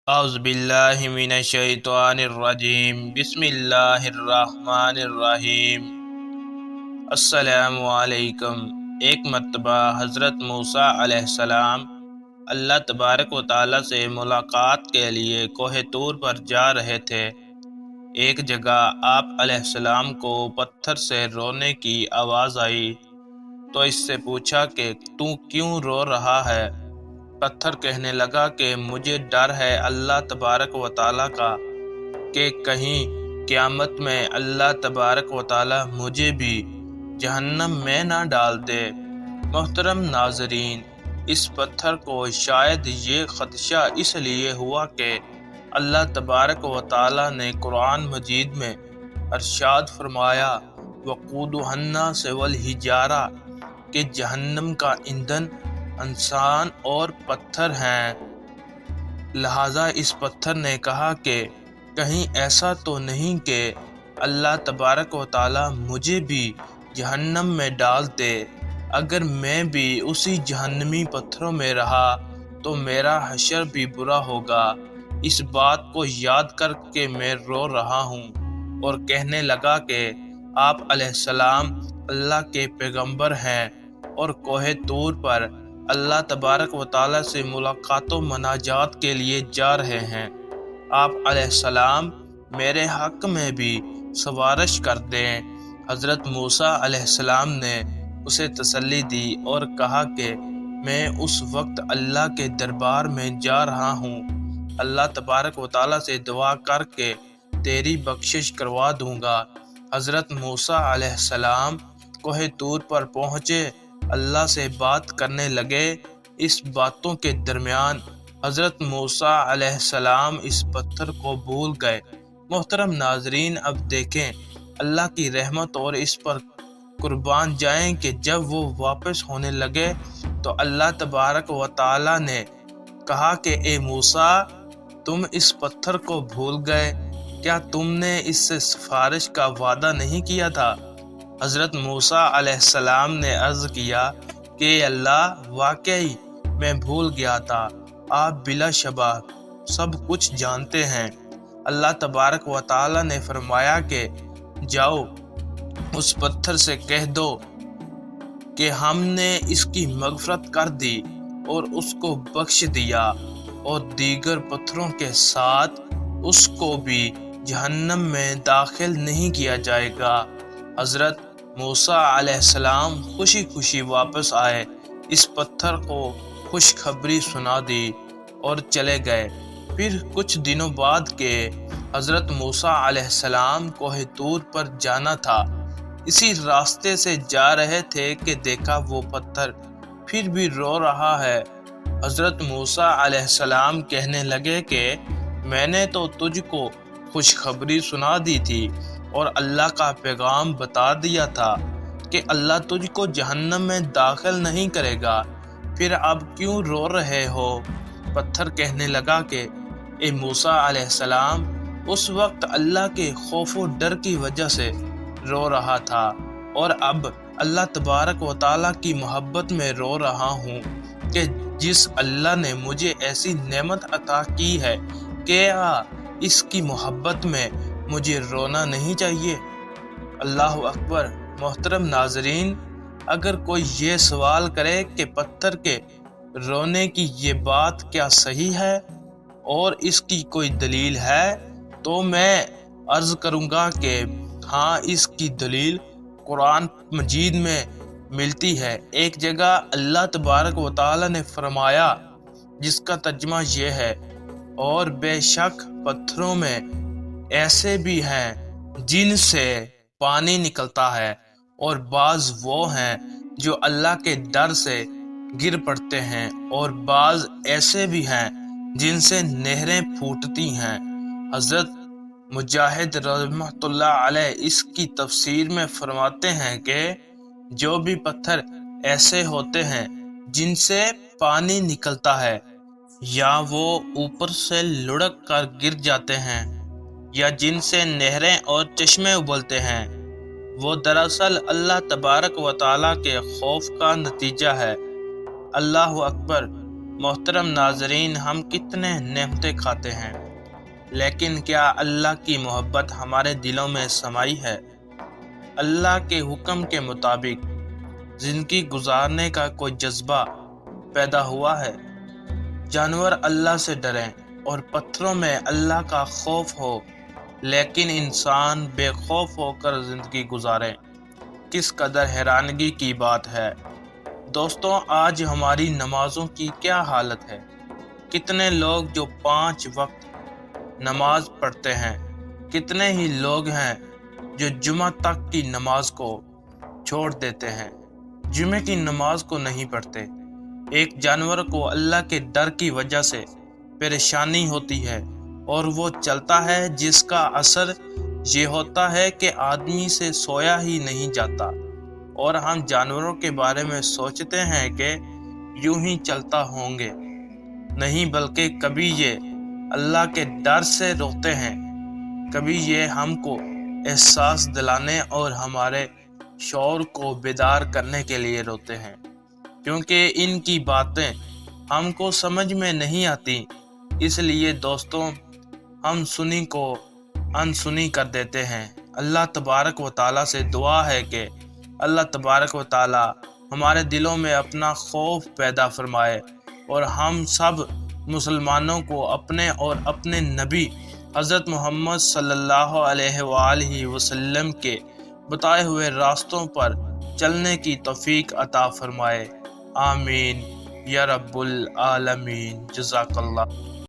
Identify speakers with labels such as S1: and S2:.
S1: اعوذ باللہ من الشیطان الرجیم بسم اللہ الرحمن الرحیم۔ السلام علیکم۔ ایک مرتبہ حضرت موسیٰ علیہ السلام اللہ تبارک و تعالیٰ سے ملاقات کے لیے کوہ طور پر جا رہے تھے۔ ایک جگہ آپ علیہ السلام کو پتھر سے رونے کی آواز آئی تو اس سے پوچھا کہ تو کیوں رو رہا ہے؟ پتھر کہنے لگا کہ مجھے ڈر ہے اللہ تبارک و تعالیٰ کا کہ کہیں قیامت میں اللہ تبارک و تعالیٰ مجھے بھی جہنم میں نہ ڈال دے۔ محترم ناظرین، اس پتھر کو شاید یہ خدشہ اس لیے ہوا کہ اللہ تبارک و تعالیٰ نے قرآن مجید میں ارشاد فرمایا وقودها الناس والحجارہ کہ جہنم کا ایندھن انسان اور پتھر ہیں۔ لہٰذا اس پتھر نے کہا کہ کہیں ایسا تو نہیں کہ اللہ تبارک و تعالیٰ مجھے بھی جہنم میں ڈال دے۔ اگر میں بھی اسی جہنمی پتھروں میں رہا تو میرا حشر بھی برا ہوگا۔ اس بات کو یاد کر کے میں رو رہا ہوں۔ اور کہنے لگا کہ آپ علیہ السلام اللہ کے پیغمبر ہیں اور کوہ طور پر اللہ تبارک و تعالیٰ سے ملاقات و مناجات کے لیے جا رہے ہیں۔ آپ علیہ السلام میرے حق میں بھی سفارش کر دیں۔ حضرت موسیٰ علیہ السلام نے اسے تسلی دی اور کہا کہ میں اس وقت اللہ کے دربار میں جا رہا ہوں، اللہ تبارک و تعالیٰ سے دعا کر کے تیری بخشش کروا دوں گا۔ حضرت موسیٰ علیہ السلام کوہ طور پر پہنچے، اللہ سے بات کرنے لگے۔ اس باتوں کے درمیان حضرت موسیٰ علیہ السلام اس پتھر کو بھول گئے۔ محترم ناظرین، اب دیکھیں اللہ کی رحمت اور اس پر قربان جائیں کہ جب وہ واپس ہونے لگے تو اللہ تبارک و تعالیٰ نے کہا کہ اے موسیٰ، تم اس پتھر کو بھول گئے، کیا تم نے اس سے سفارش کا وعدہ نہیں کیا تھا؟ حضرت موسیٰ علیہ السلام نے عرض کیا کہ اللہ، واقعی میں بھول گیا تھا، آپ بلا شبہ سب کچھ جانتے ہیں۔ اللہ تبارک و تعالیٰ نے فرمایا کہ جاؤ اس پتھر سے کہہ دو کہ ہم نے اس کی مغفرت کر دی اور اس کو بخش دیا اور دیگر پتھروں کے ساتھ اس کو بھی جہنم میں داخل نہیں کیا جائے گا۔ حضرت موسیٰ علیہ السلام خوشی خوشی واپس آئے، اس پتھر کو خوشخبری سنا دی اور چلے گئے۔ پھر کچھ دنوں بعد کہ حضرت موسیٰ علیہ السلام کوہ طور پر جانا تھا، اسی راستے سے جا رہے تھے کہ دیکھا وہ پتھر پھر بھی رو رہا ہے۔ حضرت موسیٰ علیہ السلام کہنے لگے کہ میں نے تو تجھ کو خوشخبری سنا دی تھی اور اللہ کا پیغام بتا دیا تھا کہ اللہ تجھ کو جہنم میں داخل نہیں کرے گا، پھر اب کیوں رو رہے ہو؟ پتھر کہنے لگا کہ اے موسیٰ علیہ السلام، اس وقت اللہ کے خوف و ڈر کی وجہ سے رو رہا تھا اور اب اللہ تبارک و تعالیٰ کی محبت میں رو رہا ہوں کہ جس اللہ نے مجھے ایسی نعمت عطا کی ہے، کیا اس کی محبت میں مجھے رونا نہیں چاہیے؟ اللہ اکبر۔ محترم ناظرین، اگر کوئی یہ سوال کرے کہ پتھر کے رونے کی یہ بات کیا صحیح ہے اور اس کی کوئی دلیل ہے، تو میں عرض کروں گا کہ ہاں، اس کی دلیل قرآن مجید میں ملتی ہے۔ ایک جگہ اللہ تبارک و تعالیٰ نے فرمایا، جس کا ترجمہ یہ ہے، اور بے شک پتھروں میں ایسے بھی ہیں جن سے پانی نکلتا ہے اور بعض وہ ہیں جو اللہ کے ڈر سے گر پڑتے ہیں اور بعض ایسے بھی ہیں جن سے نہریں پھوٹتی ہیں۔ حضرت مجاہد رحمۃ اللہ علیہ اس کی تفسیر میں فرماتے ہیں کہ جو بھی پتھر ایسے ہوتے ہیں جن سے پانی نکلتا ہے، یا وہ اوپر سے لڑک کر گر جاتے ہیں، یا جن سے نہریں اور چشمے ابلتے ہیں، وہ دراصل اللہ تبارک و تعالیٰ کے خوف کا نتیجہ ہے۔ اللہ اکبر۔ محترم ناظرین، ہم کتنے نعمتیں کھاتے ہیں، لیکن کیا اللہ کی محبت ہمارے دلوں میں سمائی ہے؟ اللہ کے حکم کے مطابق زندگی گزارنے کا کوئی جذبہ پیدا ہوا ہے؟ جانور اللہ سے ڈریں اور پتھروں میں اللہ کا خوف ہو، لیکن انسان بے خوف ہو کر زندگی گزارے۔ کس قدر حیرانگی کی بات ہے دوستوں، آج ہماری نمازوں کی کیا حالت ہے؟ کتنے لوگ جو 5 وقت نماز پڑھتے ہیں، کتنے ہی لوگ ہیں جو جمعہ تک کی نماز کو چھوڑ دیتے ہیں، جمعہ کی نماز کو نہیں پڑھتے۔ ایک جانور کو اللہ کے ڈر کی وجہ سے پریشانی ہوتی ہے اور وہ چلتا ہے، جس کا اثر یہ ہوتا ہے کہ آدمی سے سویا ہی نہیں جاتا، اور ہم جانوروں کے بارے میں سوچتے ہیں کہ یوں ہی چلتا ہوں گے، نہیں بلکہ کبھی یہ اللہ کے ڈر سے روتے ہیں، کبھی یہ ہم کو احساس دلانے اور ہمارے شعور کو بیدار کرنے کے لیے روتے ہیں، کیونکہ ان کی باتیں ہم کو سمجھ میں نہیں آتی۔ اس لیے دوستوں، ہم سنی کو انسنی کر دیتے ہیں۔ اللہ تبارک و تعالیٰ سے دعا ہے کہ اللہ تبارک و تعالیٰ ہمارے دلوں میں اپنا خوف پیدا فرمائے، اور ہم سب مسلمانوں کو اپنے اور اپنے نبی حضرت محمد صلی اللہ علیہ وآلہ وسلم کے بتائے ہوئے راستوں پر چلنے کی توفیق عطا فرمائے۔ آمین یا رب العالمین۔ جزاک اللہ۔